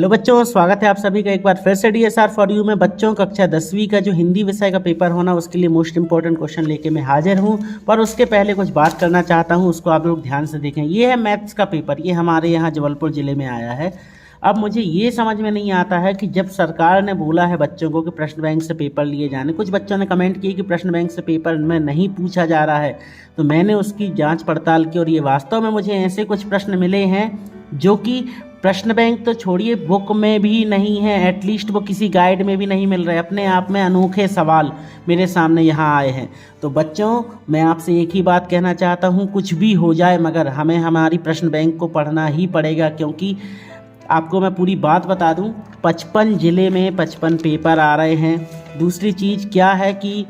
Hello बच्चों, स्वागत है आप सभी का एक बार फिर से DSR फॉर यू में। बच्चों कक्षा 10वीं का जो हिंदी विषय का पेपर होना, उसके लिए मोस्ट इंपॉर्टेंट क्वेश्चन लेके मैं हाजिर हूं। पर उसके पहले कुछ बात करना चाहता हूं, उसको आप लोग ध्यान से देखें। ये है मैथ्स का पेपर, ये हमारे यहाँ जबलपुर ज़िले में आया है। अब मुझे ये समझ में नहीं आता है कि जब सरकार ने बोला है बच्चों को कि प्रश्न बैंक से पेपर लिए जाने, कुछ बच्चों ने कमेंट किए कि प्रश्न बैंक से पेपर में नहीं पूछा जा रहा है, तो मैंने उसकी जांच पड़ताल की और ये वास्तव में मुझे ऐसे कुछ प्रश्न मिले हैं जो कि प्रश्न बैंक तो छोड़िए, बुक में भी नहीं है, एटलीस्ट वो किसी गाइड में भी नहीं मिल रहे। अपने आप में अनोखे सवाल मेरे सामने यहाँ आए हैं। तो बच्चों, मैं आपसे एक ही बात कहना चाहता हूँ, कुछ भी हो जाए मगर हमें हमारी प्रश्न बैंक को पढ़ना ही पड़ेगा। क्योंकि आपको मैं पूरी बात बता दूं, 55 ज़िले में 55 पेपर आ रहे हैं। दूसरी चीज़ क्या है कि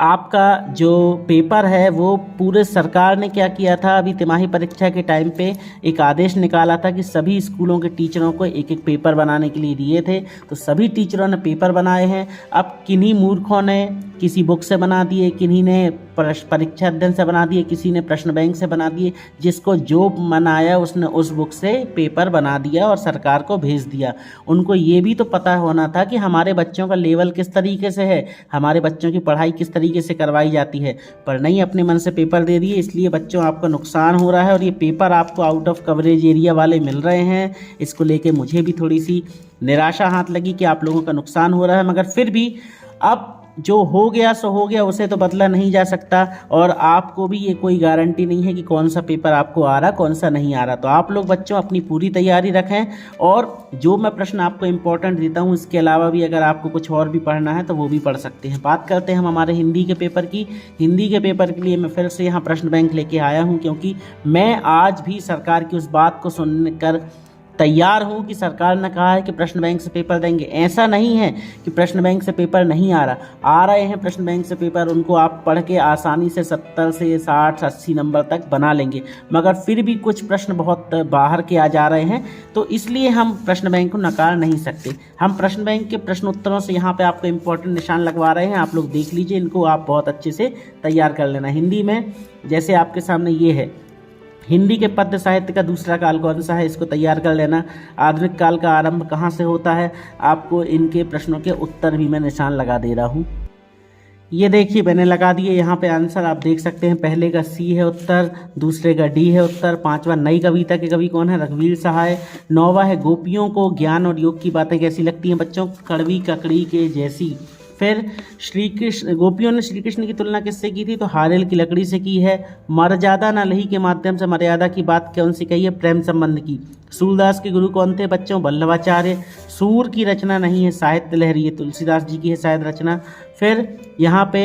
आपका जो पेपर है वो पूरे सरकार ने क्या किया था, अभी तिमाही परीक्षा के टाइम पे एक आदेश निकाला था कि सभी स्कूलों के टीचरों को एक एक पेपर बनाने के लिए दिए थे। तो सभी टीचरों ने पेपर बनाए हैं। अब किन्हीं मूर्खों ने किसी बुक से बना दिए, किन्हीं ने परीक्षा अध्ययन से बना दिए, किसी ने प्रश्न बैंक से बना दिए। जिसको जो मन आया उसने उस बुक से पेपर बना दिया और सरकार को भेज दिया। उनको ये भी तो पता होना था कि हमारे बच्चों का लेवल किस तरीके से है, हमारे बच्चों की पढ़ाई किस तरीके से करवाई जाती है, पर नहीं, अपने मन से पेपर दे दिए। इसलिए बच्चों आपका नुकसान हो रहा है और ये पेपर आपको आउट ऑफ कवरेज एरिया वाले मिल रहे हैं। इसको लेके मुझे भी थोड़ी सी निराशा हाथ लगी कि आप लोगों का नुकसान हो रहा है, मगर फिर भी अब जो हो गया सो हो गया, उसे तो बदला नहीं जा सकता। और आपको भी ये कोई गारंटी नहीं है कि कौन सा पेपर आपको आ रहा, कौन सा नहीं आ रहा। तो आप लोग बच्चों अपनी पूरी तैयारी रखें और जो मैं प्रश्न आपको इम्पोर्टेंट देता हूँ, इसके अलावा भी अगर आपको कुछ और भी पढ़ना है तो वो भी पढ़ सकते हैं। बात करते हैं हम हमारे हिंदी के पेपर की। हिंदी के पेपर के लिए मैं फिर से यहाँ प्रश्न बैंक लेके आया हूँ, क्योंकि मैं आज भी सरकार की उस बात को सुनकर तैयार हूँ कि सरकार ने कहा है कि प्रश्न बैंक से पेपर देंगे। ऐसा नहीं है कि प्रश्न बैंक से पेपर नहीं आ रहा, आ रहे हैं प्रश्न बैंक से पेपर। उनको आप पढ़ के आसानी से 70 से 60-80 नंबर तक बना लेंगे, मगर फिर भी कुछ प्रश्न बहुत बाहर के आ जा रहे हैं। तो इसलिए हम प्रश्न बैंक को नकार नहीं सकते। हम प्रश्न बैंक के प्रश्न उत्तरों से यहाँ पे आपको इम्पोर्टेंट निशान लगवा रहे हैं, आप लोग देख लीजिए, इनको आप बहुत अच्छे से तैयार कर लेना। हिंदी में जैसे आपके सामने ये है, हिंदी के पद्य साहित्य का दूसरा काल कौन सा है, इसको तैयार कर लेना। आधुनिक काल का आरंभ कहाँ से होता है, आपको इनके प्रश्नों के उत्तर भी मैं निशान लगा दे रहा हूँ। ये देखिए मैंने लगा दिए यहाँ पे आंसर, आप देख सकते हैं। पहले का C है उत्तर, दूसरे का D है उत्तर। पांचवा नई कविता के कवि कौन है, रघुवीर सहाय। नौवा है गोपियों को ज्ञान और योग की बातें कैसी लगती हैं बच्चों, कड़वी ककड़ी के जैसी। फिर श्री कृष्ण, गोपियों ने श्री कृष्ण की तुलना किससे की थी, तो हारेल की लकड़ी से की है। मर्यादा न लही के माध्यम से मर्यादा की बात कौन सी कही है, प्रेम संबंध की। सूरदास के गुरु कौन थे बच्चों, वल्लभाचार्य। सूर की रचना नहीं है, साहित्य लहरी है, तुलसीदास जी की है शायद रचना। फिर यहाँ पे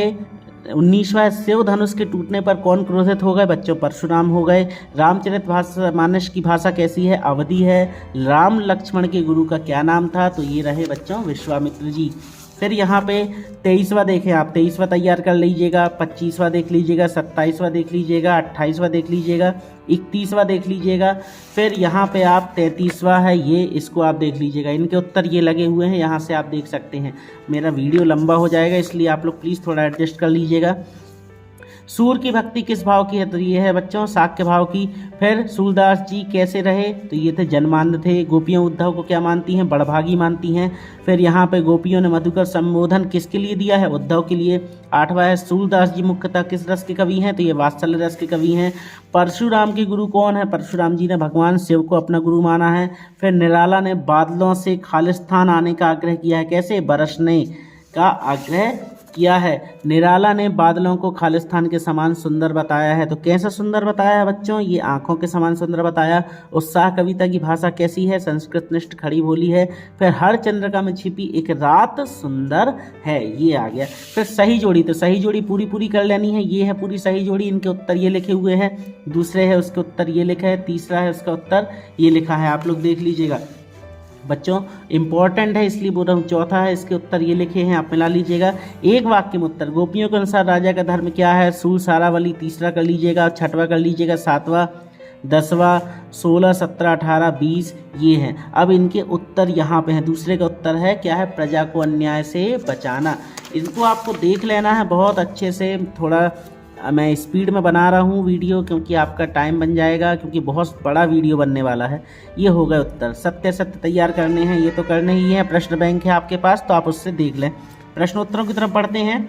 19वां, शिव धनुष के टूटने पर कौन क्रोधित हो गए बच्चों, परशुराम हो गए। रामचरितमानस की भाषा कैसी है, अवधी है। राम लक्ष्मण के गुरु का क्या नाम था, तो ये रहे बच्चों विश्वामित्र जी। फिर यहाँ पे 23वां देखें आप, 23वां तैयार कर लीजिएगा, 25वां देख लीजिएगा, 27वां देख लीजिएगा, 28वां देख लीजिएगा, 31वां देख लीजिएगा। फिर यहाँ पे आप 33वां है ये, इसको आप देख लीजिएगा। इनके उत्तर ये लगे हुए हैं, यहाँ से आप देख सकते हैं। मेरा वीडियो लंबा हो जाएगा, इसलिए आप लोग प्लीज़ थोड़ा एडजस्ट कर लीजिएगा। सूर की भक्ति किस भाव की है, तो ये है बच्चों शाक्य भाव की। फिर सूरदास जी कैसे रहे, तो ये थे जन्मांध थे। गोपियाँ उद्धव को क्या मानती हैं, बड़भागी मानती हैं। फिर यहाँ पे गोपियों ने मधुकर संबोधन किसके लिए दिया है, उद्धव के लिए। 8वां है सूरदास जी मुख्यतः किस रस के कवि हैं, तो ये वात्सल्य रस के कवि हैं। परशुराम के गुरु कौन है, परशुराम जी ने भगवान शिव को अपना गुरु माना है। फिर निराला ने बादलों से खालिस्तान आने का आग्रह किया है, कैसे, बरसने का आग्रह किया है। निराला ने बादलों को खालिस्तान के समान सुंदर बताया है, तो कैसा सुंदर बताया है बच्चों, ये आंखों के समान सुंदर बताया। उत्साह कविता की भाषा कैसी है, संस्कृत निष्ठ खड़ी बोली है। फिर हर चंद्रिका में छिपी एक रात सुंदर है, ये आ गया। फिर सही जोड़ी, तो सही जोड़ी पूरी कर लेनी है, ये है पूरी सही जोड़ी। इनके उत्तर ये लिखे हुए हैं, दूसरे है उसके उत्तर ये लिखा है, तीसरा है उसका उत्तर ये लिखा है, आप लोग देख लीजिएगा बच्चों। इंपॉर्टेंट है इसलिए बोल रहा हूँ। चौथा है, इसके उत्तर ये लिखे हैं, आप मिला लीजिएगा। एक वाक्य में उत्तर, गोपियों के अनुसार राजा का धर्म क्या है, सूर सारावली तीसरा कर लीजिएगा, छठवां कर लीजिएगा, 7वां, 10वां, 16, 17, 18, 20 ये हैं। अब इनके उत्तर यहाँ पे हैं। दूसरे का उत्तर है क्या है, प्रजा को अन्याय से बचाना। इनको आपको देख लेना है बहुत अच्छे से, थोड़ा मैं स्पीड में बना रहा हूँ वीडियो, क्योंकि आपका टाइम बन जाएगा, क्योंकि बहुत बड़ा वीडियो बनने वाला है। ये हो गए उत्तर। सत्य सत्य तैयार करने हैं, ये तो करने ही है। प्रश्न बैंक है आपके पास, तो आप उससे देख लें। प्रश्नोत्तरों की तरफ बढ़ते हैं।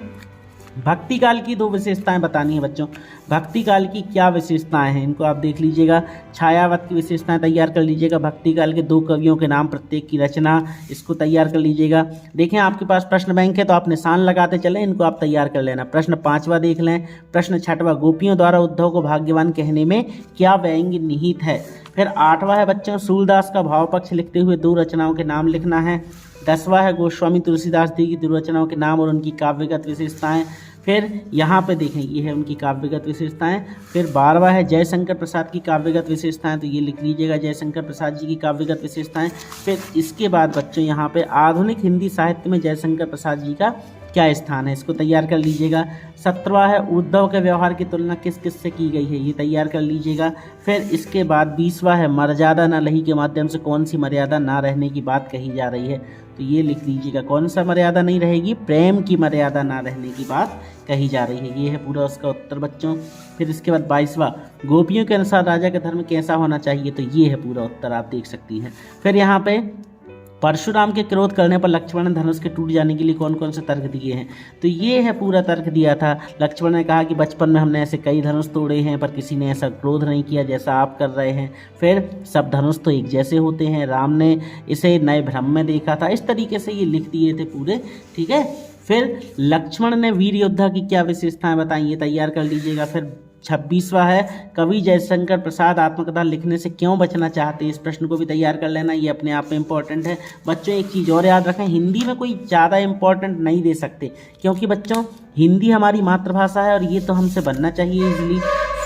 भक्ति काल की 2 विशेषताएं बतानी है बच्चों। भक्ति काल की क्या विशेषताएं हैं, इनको आप देख लीजिएगा। छायावत की विशेषताएं तैयार कर लीजिएगा। भक्ति काल के 2 कवियों के नाम, प्रत्येक की रचना, इसको तैयार कर लीजिएगा। देखें आपके पास प्रश्न बैंक है, तो आप निशान लगाते चलें, इनको आप तैयार कर लेना। प्रश्न 5वां देख लें। प्रश्न 6वां, गोपियों द्वारा उद्धव को भाग्यवान कहने में क्या व्यंग्य निहित है। फिर 8वां है बच्चों, सूरदास का भाव पक्ष लिखते हुए 2 रचनाओं के नाम लिखना है। 10वां है, गोस्वामी तुलसीदास जी की 2 रचनाओं के नाम और उनकी काव्यगत विशेषताएं। फिर यहाँ पे देखें, ये है उनकी काव्यगत विशेषताएं। फिर 12वां है, जयशंकर प्रसाद की काव्यगत विशेषताएं, तो ये लिख लीजिएगा, जयशंकर प्रसाद जी की काव्यगत विशेषताएं। फिर इसके बाद बच्चों यहाँ पे आधुनिक हिंदी साहित्य में जयशंकर प्रसाद जी का क्या स्थान है, इसको तैयार कर लीजिएगा। 17वां है, उद्धव के व्यवहार की तुलना किस किस से की गई है, ये तैयार कर लीजिएगा। फिर इसके बाद 20वां है, मर्यादा न रही के माध्यम से कौन सी मर्यादा ना रहने की बात कही जा रही है, तो ये लिख लीजिएगा। कौन सा मर्यादा नहीं रहेगी, प्रेम की मर्यादा ना रहने की बात कही जा रही है। ये है पूरा उसका उत्तर बच्चों। फिर इसके बाद 22वां, गोपियों के अनुसार राजा का धर्म कैसा होना चाहिए, तो ये है पूरा उत्तर, आप देख सकती हैं। फिर यहाँ पे परशुराम के क्रोध करने पर लक्ष्मण ने धनुष के टूट जाने के लिए कौन कौन से तर्क दिए हैं, तो ये है पूरा तर्क दिया था। लक्ष्मण ने कहा कि बचपन में हमने ऐसे कई धनुष तोड़े हैं, पर किसी ने ऐसा क्रोध नहीं किया जैसा आप कर रहे हैं। फिर सब धनुष तो एक जैसे होते हैं, राम ने इसे नए भ्रम में देखा था, इस तरीके से ये लिख दिए थे पूरे, ठीक है। फिर लक्ष्मण ने वीर योद्धा की क्या विशेषताएं बताई, ये तैयार कर लीजिएगा। फिर 26वां है, कवि जयशंकर प्रसाद आत्मकथा लिखने से क्यों बचना चाहते हैं, इस प्रश्न को भी तैयार कर लेना, ये अपने आप में इंपॉर्टेंट है। बच्चों एक चीज़ और याद रखें, हिंदी में कोई ज़्यादा इंपॉर्टेंट नहीं दे सकते, क्योंकि बच्चों हिंदी हमारी मातृभाषा है और ये तो हमसे बनना चाहिए इजली।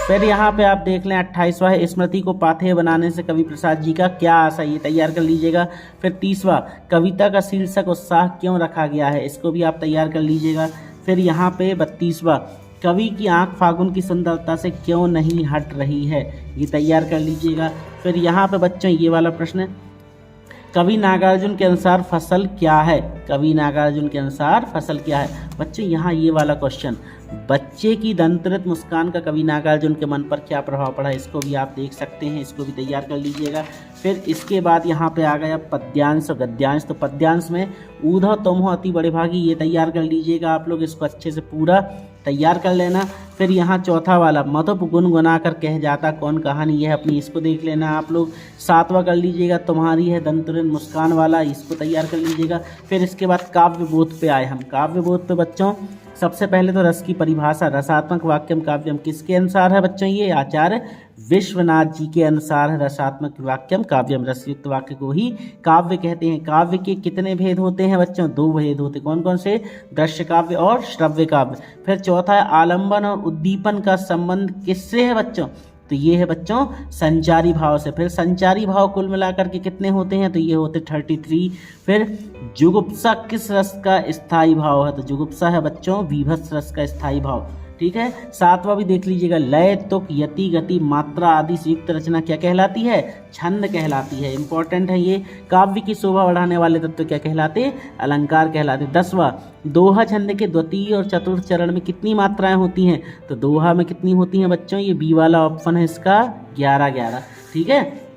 फिर यहाँ पे आप देख लें 28वां है, स्मृति को पाथेय बनाने से कवि प्रसाद जी का क्या आशा, ये तैयार कर लीजिएगा। फिर 30वां, कविता का शीर्षक उत्साह क्यों रखा गया है, इसको भी आप तैयार कर लीजिएगा। फिर यहाँ पे 32वां, कवि की आंख फागुन की सुंदरता से क्यों नहीं हट रही है, ये तैयार कर लीजिएगा। फिर यहाँ पे बच्चों ये वाला प्रश्न, कवि नागार्जुन के अनुसार फसल क्या है, कवि नागार्जुन के अनुसार फसल क्या है। बच्चों यहाँ ये वाला क्वेश्चन, बच्चे की दंतरित मुस्कान का कवि नागार्जुन के मन पर क्या प्रभाव पड़ा, इसको भी आप देख सकते हैं, इसको भी तैयार कर लीजिएगा। फिर इसके बाद यहाँ पे आ गया पद्यांश और गद्यांश, तो पद्यांश में ऊधव तुम हो अति बड़े भागी, ये तैयार कर लीजिएगा आप लोग, इसको अच्छे से पूरा तैयार कर लेना। फिर यहाँ चौथा वाला, मधुप गुनगुना कर कह जाता कौन कहानी, यह अपनी, इसको देख लेना आप लोग। 7वां कर लीजिएगा, तुम्हारी है दंतरित मुस्कान वाला, इसको तैयार कर लीजिएगा। फिर इसके बाद काव्य बोध पे आए हम। काव्य बोध पे बच्चों सबसे पहले तो रस की परिभाषा, रसात्मक वाक्यम काव्यम किसके अनुसार है बच्चों, ये आचार्य विश्वनाथ जी के अनुसार है। रसात्मक वाक्यम काव्यम, रसयुक्त वाक्य को ही काव्य कहते हैं। काव्य के कितने भेद होते हैं बच्चों, 2 भेद होते हैं, कौन कौन से, दृश्य काव्य और श्रव्य काव्य। फिर चौथा है आलंबन और उद्दीपन का संबंध किससे है बच्चों, तो ये है बच्चों संचारी भाव से। फिर संचारी भाव कुल मिलाकर के कितने होते हैं, तो ये होते 33। फिर जुगुप्सा किस रस का स्थायी भाव है, तो जुगुप्सा है बच्चों वीभत्स रस का स्थायी भाव, ठीक है। 7वां भी देख लीजिएगा, लय तुक यति गति मात्रा आदि से युक्त रचना क्या कहलाती है, छंद कहलाती है, इंपॉर्टेंट है ये। काव्य की शोभा बढ़ाने वाले तत्व क्या कहलाते, अलंकार कहलाते। 10वां, दोहा छंद के द्वितीय और चतुर्थ चरण में कितनी मात्राएं होती हैं, तो दोहा में कितनी होती हैं बच्चों, ये बी वाला ऑप्शन है इसका, 11, ठीक है।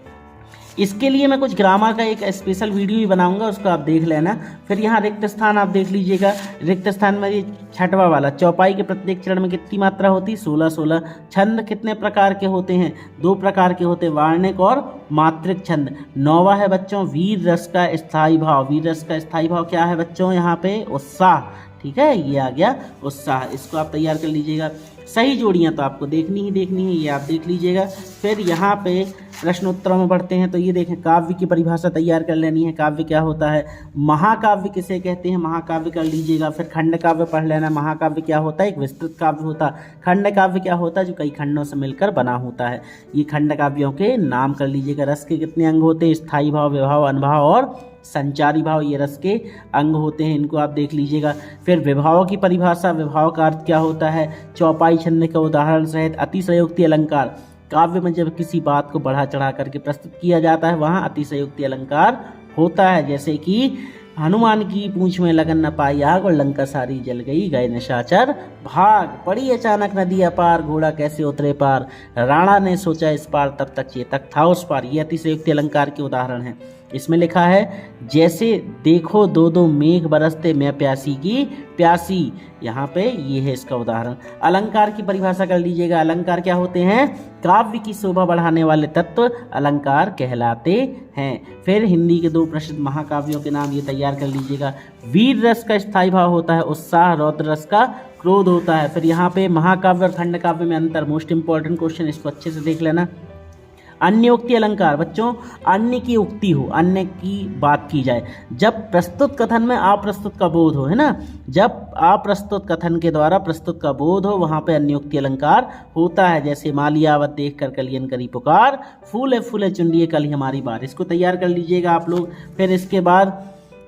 इसके लिए मैं कुछ ग्रामर का एक स्पेशल वीडियो भी बनाऊंगा, उसको आप देख लेना। फिर यहाँ रिक्त स्थान आप देख लीजिएगा, रिक्त स्थान में ये 6वां वाला, चौपाई के प्रत्येक चरण में कितनी मात्रा होती, 16। छंद कितने प्रकार के होते हैं, 2 प्रकार के होते हैं, वार्णिक और मात्रिक छंद। 9वां है बच्चों वीर रस का स्थायी भाव। वीर रस का स्थायी भाव क्या है बच्चों, यहाँ पे उत्साह, ठीक है, ये आ गया उत्साह, इसको आप तैयार कर लीजिएगा। सही जोड़ियाँ तो आपको देखनी ही देखनी है, ये आप देख लीजिएगा। फिर यहाँ पे प्रश्नोत्तरों में बढ़ते हैं, तो ये देखें काव्य की परिभाषा तैयार कर लेनी है, काव्य क्या होता है, महाकाव्य किसे कहते हैं, महाकाव्य कर लीजिएगा। फिर खंड काव्य पढ़ लेना, महाकाव्य क्या होता है, एक विस्तृत काव्य होता है। खंड काव्य क्या होता है, जो कई खंडों से मिलकर बना होता है, ये खंड काव्यों के नाम कर लीजिएगा। रस के कितने अंग होते हैं, स्थायी भाव, विभाव, अनुभाव और संचारी भाव, ये रस के अंग होते हैं, इनको आप देख लीजिएगा। फिर विभाव की परिभाषा, विभाव का अर्थ क्या होता है, चौपाई छंद का उदाहरण सहित अतिशयोक्ति अलंकार। काव्य में जब किसी बात को बढ़ा चढ़ा करके प्रस्तुत किया जाता है, वहाँ अतिशयोक्ति अलंकार होता है, जैसे कि हनुमान की पूंछ में लगन न पाई आग और लंका सारी जल गई, गए निशाचर भाग। पड़ी अचानक नदी अपार, घोड़ा कैसे उतरे पार। राणा ने सोचा इस पार, तब तक चेतक था उस पार। ये अतिशयोक्ति अलंकार के उदाहरण है। इसमें लिखा है जैसे देखो दो दो मेघ बरसते, मैं प्यासी की प्यासी। यहाँ पे ये है इसका उदाहरण। अलंकार की परिभाषा कर लीजिएगा। अलंकार क्या होते हैं? काव्य की शोभा बढ़ाने वाले तत्व अलंकार कहलाते हैं। फिर हिंदी के 2 प्रसिद्ध महाकाव्यों के नाम ये तैयार कर लीजिएगा। वीर रस का स्थायी भाव होता है उत्साह, रौद्र रस का क्रोध होता है। फिर यहाँ पे महाकाव्य और खंड काव्य में अंतर, मोस्ट इंपॉर्टेंट क्वेश्चन, इसको अच्छे से देख लेना। अन्य उक्ति अलंकार, बच्चों अन्य की उक्ति हो, अन्य की बात की जाए। जब प्रस्तुत कथन में अप्रस्तुत का बोध हो, है ना, जब अप्रस्तुत कथन के द्वारा प्रस्तुत का बोध हो, वहां पे अन्य उक्ति अलंकार होता है। जैसे मालियावत देख कर कलियन करी पुकार, फूले फूले चुंडिये कली हमारी बार। इसको तैयार कर लीजिएगा आप लोग। फिर इसके बाद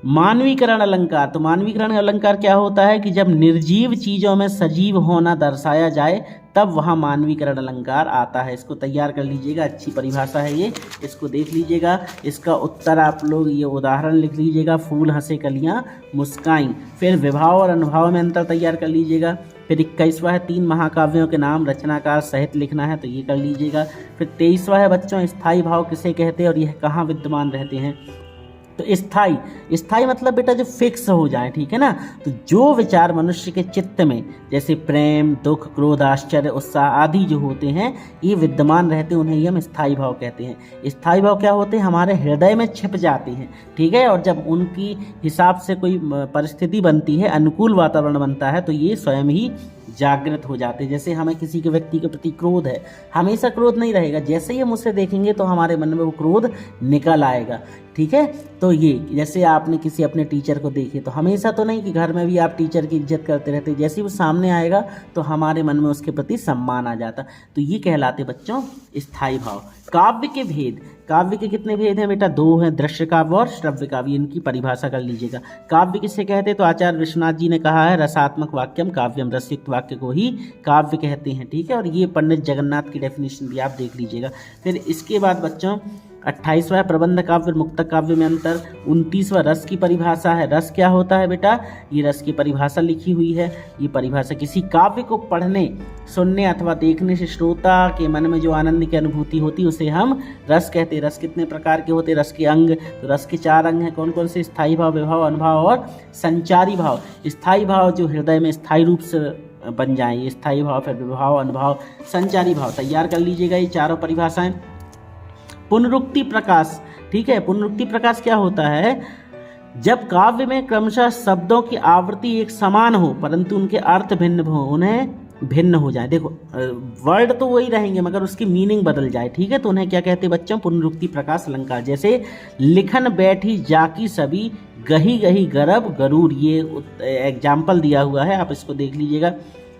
मानवीकरण अलंकार। तो मानवीकरण अलंकार क्या होता है कि जब निर्जीव चीजों में सजीव होना दर्शाया जाए तब वहाँ मानवीकरण अलंकार आता है। इसको तैयार कर लीजिएगा, अच्छी परिभाषा है ये, इसको देख लीजिएगा। इसका उत्तर आप लोग ये उदाहरण लिख लीजिएगा, फूल हंसे कलियाँ मुस्काई। फिर विभाव और अनुभाव में अंतर तैयार कर लीजिएगा। फिर 21वां है 3 महाकाव्यों के नाम रचनाकार सहित लिखना है, तो ये कर लीजिएगा। फिर 23वां है बच्चों स्थायी भाव किसे कहते हैं और यह कहाँ विद्यमान रहते हैं। तो स्थाई मतलब बेटा जो फिक्स हो जाए, ठीक है ना। तो जो विचार मनुष्य के चित्त में जैसे प्रेम, दुख, क्रोध, आश्चर्य, उत्साह आदि जो होते हैं ये विद्यमान रहते हैं, उन्हें ही हम स्थाई भाव कहते हैं। स्थाई भाव क्या होते हैं? हमारे हृदय में छिप जाते हैं, ठीक है। और जब उनकी हिसाब से कोई परिस्थिति बनती है, अनुकूल वातावरण बनता है, तो ये स्वयं ही जागृत हो जाते हैं। जैसे हमें किसी के व्यक्ति के प्रति क्रोध है, हमेशा क्रोध नहीं रहेगा, जैसे ही हम उसे देखेंगे तो हमारे मन में वो क्रोध निकल आएगा, ठीक है। तो ये जैसे आपने किसी अपने टीचर को देखे, तो हमेशा तो नहीं कि घर में भी आप टीचर की इज्जत करते रहते, जैसे ही वो सामने आएगा तो हमारे मन में उसके प्रति सम्मान आ जाता। तो ये कहलाते बच्चों स्थायी भाव। काव्य के भेद, काव्य के कितने भेद हैं बेटा? 2 हैं, दृश्य काव्य और श्रव्य काव्य। इनकी परिभाषा कर लीजिएगा। काव्य किसे कहते हैं? तो आचार्य विश्वनाथ जी ने कहा है रसात्मक वाक्यम काव्यम, रसयुक्त वाक्य को ही काव्य कहते हैं, ठीक है। और ये पंडित जगन्नाथ की डेफिनेशन भी आप देख लीजिएगा। फिर इसके बाद बच्चों 28वां प्रबंध काव्य और मुक्तक काव्य में अंतर। 29वां रस की परिभाषा है। रस क्या होता है बेटा? ये रस की परिभाषा लिखी हुई है। ये परिभाषा किसी काव्य को पढ़ने, सुनने अथवा देखने से श्रोता के मन में जो आनंद की अनुभूति होती है उसे हम रस कहते हैं। रस कितने प्रकार के होते हैं? रस के अंग, तो रस के 4 अंग हैं। कौन कौन से? स्थायी भाव, विभाव, अनुभाव और संचारी भाव। स्थायी भाव जो हृदय में स्थायी रूप से बन जाए, ये स्थायी भाव। फिर विभाव, अनुभाव, संचारी भाव। तैयार कर लीजिएगा ये चारों परिभाषाएं। पुनरुक्ति प्रकाश, ठीक है। पुनरुक्ति प्रकाश क्या होता है? जब काव्य में क्रमशः शब्दों की आवृत्ति एक समान हो परंतु उनके अर्थ भिन्न हो, उन्हें भिन्न हो जाए। देखो वर्ड तो वही रहेंगे मगर उसकी मीनिंग बदल जाए, ठीक है। तो उन्हें क्या कहते हैं बच्चों? पुनरुक्ति प्रकाश अलंकार। जैसे लिखन बैठी जाकी सभी, गही गही गरब गरूर, ये एग्जाम्पल दिया हुआ है, आप इसको देख लीजिएगा।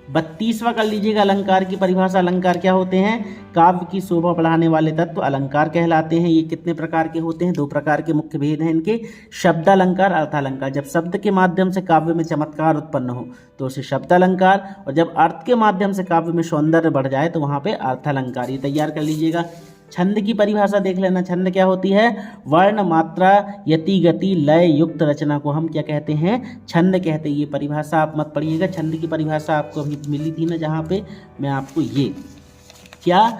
32वां कर लीजिएगा अलंकार की परिभाषा। अलंकार क्या होते हैं? काव्य की शोभा बढ़ाने वाले तत्व अलंकार कहलाते हैं। ये कितने प्रकार के होते हैं? 2 प्रकार के मुख्य भेद हैं इनके, शब्दालंकार, अर्थालंकार। जब शब्द के माध्यम से काव्य में चमत्कार उत्पन्न हो तो उसे शब्दालंकार, और जब अर्थ के माध्यम से काव्य में सौंदर्य बढ़ जाए तो वहाँ पे अर्थालंकार। ये तैयार कर लीजिएगा। छंद की परिभाषा देख लेना। छंद क्या होती है? वर्ण, मात्रा, यति, गति, लय युक्त रचना को हम क्या कहते हैं? छंद कहते हैं। ये परिभाषा आप मत पढ़िएगा, छंद की परिभाषा आपको अभी मिली थी ना, जहाँ पे मैं आपको ये क्या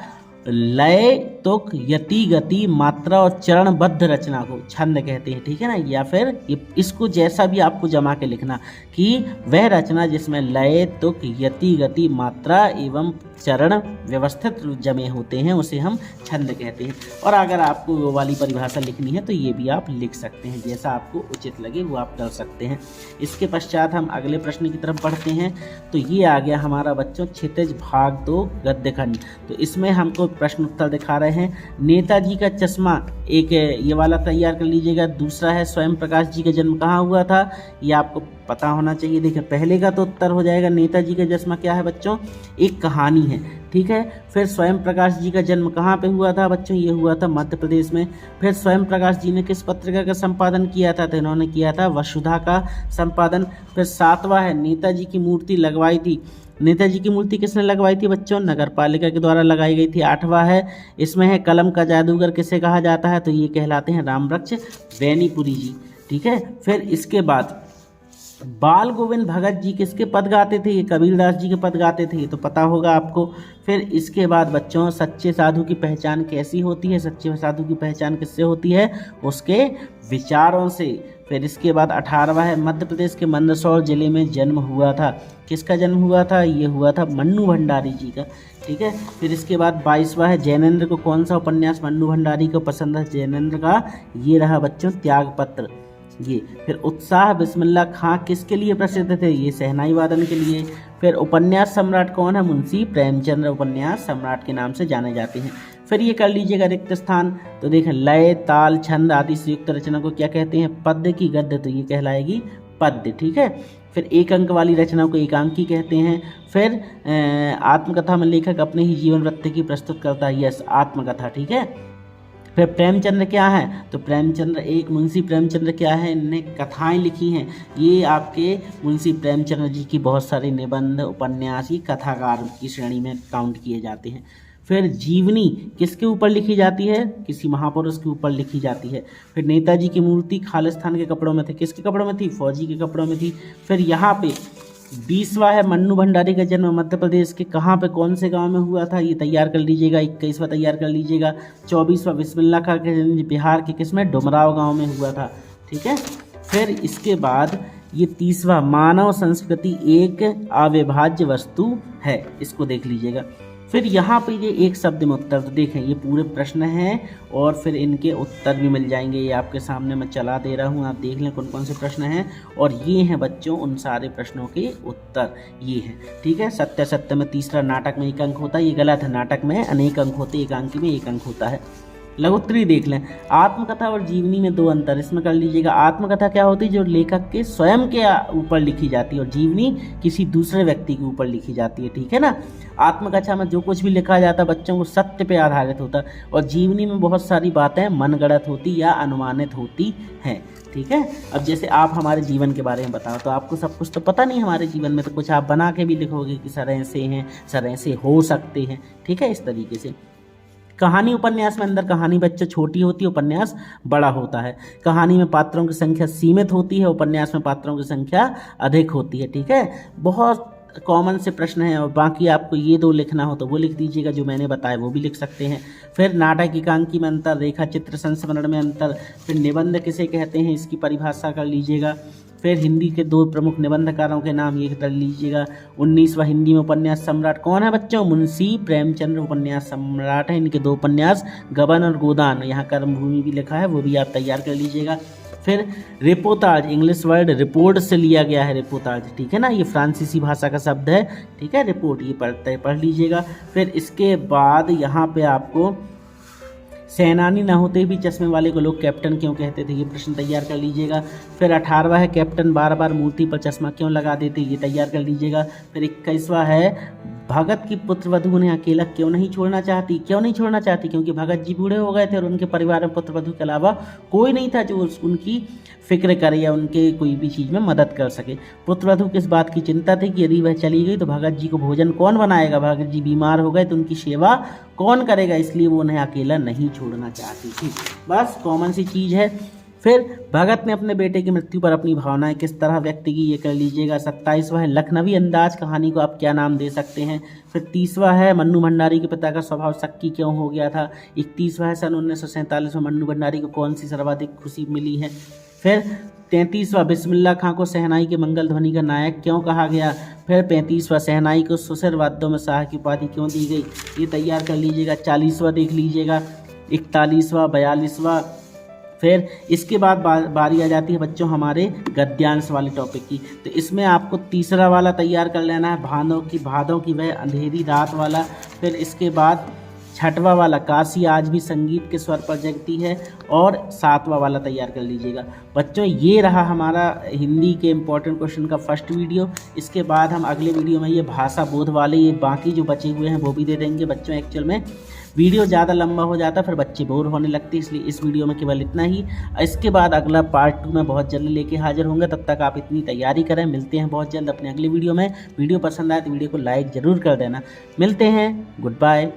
लय, तुक, यति, गति, मात्रा और चरणबद्ध रचना को छंद कहते हैं, ठीक है ना। या फिर इसको जैसा भी आपको जमा के लिखना कि वह रचना जिसमें लय, तुक, यति, गति, मात्रा एवं चरण व्यवस्थित जमे होते हैं उसे हम छंद कहते हैं। और अगर आपको वो वाली परिभाषा लिखनी है तो ये भी आप लिख सकते हैं, जैसा आपको उचित लगे वो आप कर सकते हैं। इसके पश्चात हम अगले प्रश्न की तरफ बढ़ते हैं। तो ये आ गया हमारा बच्चों क्षितिज भाग 2 गद्य खंड। तो इसमें हमको प्रश्न उत्तर दिखा रहे हैं। नेताजी का चश्मा, एक ये वाला तैयार कर लीजिएगा। दूसरा है स्वयं प्रकाश जी का जन्म कहाँ हुआ था, ये आपको पता होना चाहिए। देखिए पहले का तो उत्तर हो जाएगा नेताजी का चश्मा क्या है बच्चों? एक कहानी है, ठीक है। फिर स्वयं प्रकाश जी का जन्म कहाँ पे हुआ था बच्चों? ये हुआ था मध्य प्रदेश में। फिर स्वयं प्रकाश जी ने किस पत्रिका का संपादन किया था? तो इन्होंने किया था वसुधा का संपादन। फिर 7वां है नेताजी की मूर्ति लगवाई थी। नेताजी की मूर्ति किसने लगवाई थी बच्चों? नगर पालिका के द्वारा लगाई गई थी। 8वां है, इसमें है कलम का जादूगर किसे कहा जाता है? तो ये कहलाते हैं रामवृक्ष बेनीपुरी जी। ठीक है। फिर इसके बाद बाल गोविंद भगत जी किसके पद गाते थे? ये कबीरदास जी के पद गाते थे, ये तो पता होगा आपको। फिर इसके बाद बच्चों सच्चे साधु की पहचान कैसी होती है? सच्चे साधु की पहचान किससे होती है? उसके विचारों से। फिर इसके बाद 18वां है मध्य प्रदेश के मंदसौर जिले में जन्म हुआ था। किसका जन्म हुआ था? ये हुआ था मन्नू भंडारी जी का, ठीक है। फिर इसके बाद 22वां है जैनेंद्र को कौन सा उपन्यास मन्नू भंडारी को पसंद है जैनेंद्र का? ये रहा बच्चों त्यागपत्र, ये। फिर उत्साह बिस्मिल्लाह खां किसके लिए प्रसिद्ध थे? ये शहनाई वादन के लिए। फिर उपन्यास सम्राट कौन है? मुंशी प्रेमचंद्र उपन्यास सम्राट के नाम से जाने जाते हैं। फिर ये कर लीजिएगा रिक्त स्थान, तो देखें लय ताल छंद आदि से युक्त रचना को क्या कहते हैं? पद्य की गद्य, तो ये कहलाएगी पद्य, ठीक है। फिर एक अंक वाली रचना को एकांकी कहते हैं। फिर आत्मकथा में लेखक अपने ही जीवन वृत्ति की प्रस्तुत करता है, यस आत्मकथा, ठीक है। फिर प्रेमचंद्र क्या है? तो प्रेमचंद्र एक मुंशी प्रेमचंद्र क्या है? इन्होंने कथाएं लिखी हैं। ये आपके मुंशी प्रेमचंद्र जी की बहुत सारे निबंध उपन्यास ये कथाकार की श्रेणी में काउंट किए जाते हैं। फिर जीवनी किसके ऊपर लिखी जाती है? किसी महापुरुष के ऊपर लिखी जाती है। फिर नेताजी की मूर्ति खालिस्तान के कपड़ों में थे, किसके कपड़ों में थी? फौजी के कपड़ों में थी। फिर यहाँ पे 20वां है मन्नू भंडारी का जन्म मध्य प्रदेश के कहाँ पे कौन से गांव में हुआ था? ये तैयार कर लीजिएगा। 21वां तैयार कर लीजिएगा। 24वां बिस्मिल्लाह खां का जन्म बिहार के किसमें? डुमराव गांव में हुआ था, ठीक है। फिर इसके बाद ये 30वां मानव संस्कृति एक अविभाज्य वस्तु है, इसको देख लीजिएगा। फिर यहाँ पे ये एक शब्द में उत्तर, तो देखें ये पूरे प्रश्न हैं और फिर इनके उत्तर भी मिल जाएंगे। ये आपके सामने मैं चला दे रहा हूँ, आप देख लें कौन कौन से प्रश्न हैं। और ये हैं बच्चों उन सारे प्रश्नों के उत्तर, ये हैं, ठीक है। सत्य सत्य में तीसरा, नाटक में 1 अंक होता है, ये गलत है। नाटक में अनेक अंक होते हैं, एकांकी में 1 अंक होता है। लघुत्तरी देख लें। आत्मकथा और जीवनी में 2 अंतर, इसमें कर लीजिएगा। आत्मकथा क्या होती है? जो लेखक के स्वयं के ऊपर लिखी जाती है, और जीवनी किसी दूसरे व्यक्ति के ऊपर लिखी जाती है, ठीक है ना। आत्मकथा में जो कुछ भी लिखा जाता है बच्चों को सत्य पे आधारित होता है, और जीवनी में बहुत सारी बातें मनगढ़ंत होती या अनुमानित होती हैं, ठीक है। अब जैसे आप हमारे जीवन के बारे में बताओ, तो आपको सब कुछ तो पता नहीं हमारे जीवन में, तो कुछ आप बना के भी लिखोगे कि सर ऐसे हैं, सर ऐसे हो सकते हैं, ठीक है, इस तरीके से। कहानी उपन्यास में अंदर कहानी बच्चे छोटी होती है, उपन्यास बड़ा होता है। कहानी में पात्रों की संख्या सीमित होती है, उपन्यास में पात्रों की संख्या अधिक होती है, ठीक है। बहुत कॉमन से प्रश्न हैं, और बाकी आपको ये 2 लिखना हो तो वो लिख दीजिएगा, जो मैंने बताया वो भी लिख सकते हैं। फिर नाटक एकांकी में अंतर, रेखा चित्र संस्मरण में अंतर, फिर निबंध किसे कहते हैं इसकी परिभाषा कर लीजिएगा। फिर हिंदी के 2 प्रमुख निबंधकारों के नाम ये कर लीजिएगा। 19वां हिंदी में उपन्यास सम्राट कौन है बच्चों? मुंशी प्रेमचंद्र उपन्यास सम्राट है। इनके 2 उपन्यास गबन और गोदान, यहाँ कर्मभूमि भी लिखा है, वो भी आप तैयार कर लीजिएगा। फिर रिपोर्टाज, इंग्लिश वर्ड रिपोर्ट से लिया गया है रिपोर्टाज, ठीक है ना, ये फ्रांसीसी भाषा का शब्द है, ठीक है। रिपोर्ट ये पढ़ लीजिएगा। फिर इसके बाद यहाँ पे आपको सेनानी न होते भी चश्मे वाले को लोग कैप्टन क्यों कहते थे, ये प्रश्न तैयार कर लीजिएगा। फिर 18वां है कैप्टन बार बार मूर्ति पर चश्मा क्यों लगा देते, ये तैयार कर लीजिएगा। फिर 21वां है भगत की पुत्रवधू उन्हें अकेला क्यों नहीं छोड़ना चाहती, क्योंकि भगत जी बूढ़े हो गए थे और उनके परिवार में पुत्रवधू के अलावा कोई नहीं था जो उनकी फिक्र करे या उनके कोई भी चीज़ में मदद कर सके। पुत्रवधू किस बात की चिंता थी कि यदि वह चली गई तो भगत जी को भोजन कौन बनाएगा, भगत जी बीमार हो गए तो उनकी सेवा कौन करेगा, इसलिए वो उन्हें अकेला नहीं छोड़ना चाहती थी। बस कॉमन सी चीज़ है। फिर भगत ने अपने बेटे की मृत्यु पर अपनी भावनाएं किस तरह व्यक्त की, ये कर लीजिएगा। 27वां है लखनवी अंदाज कहानी को आप क्या नाम दे सकते हैं। फिर 30वां है मन्नू भंडारी के पिता का स्वभाव शक्की क्यों हो गया था। 31वां है सन 1947 में मन्नू भंडारी को कौन सी सर्वाधिक खुशी मिली है। फिर 33वां बिस्मिल्लाह खां को शहनाई के मंगल ध्वनि का नायक क्यों कहा गया। फिर 35वां शहनाई को सुसर वाद्यों में शाह की उपाधि क्यों दी गई, ये तैयार कर लीजिएगा। 40वां देख लीजिएगा। 41वां 42वां। फिर इसके बाद बारी आ जाती है बच्चों हमारे गद्यांश वाले टॉपिक की, तो इसमें आपको तीसरा वाला तैयार कर लेना है, भादों की वह अंधेरी रात वाला। फिर इसके बाद 6वां वाला काशी आज भी संगीत के स्वर पर जगती है, और 7वां वाला तैयार कर लीजिएगा। बच्चों ये रहा हमारा हिंदी के इम्पोर्टेंट क्वेश्चन का फर्स्ट वीडियो। इसके बाद हम अगले वीडियो में ये भाषा बोध वाले ये बाकी जो बचे हुए हैं वो भी दे देंगे बच्चों। एक्चुअल में वीडियो ज़्यादा लंबा हो जाता है, फिर बच्चे बोर होने लगते हैं, इसलिए इस वीडियो में केवल इतना ही। इसके बाद अगला पार्ट 2 में बहुत जल्द लेके हाजिर होंगे, तब तक आप इतनी तैयारी करें। मिलते हैं बहुत जल्द अपने अगले वीडियो में। वीडियो पसंद आए तो वीडियो को लाइक ज़रूर कर देना। मिलते हैं, गुड बाय।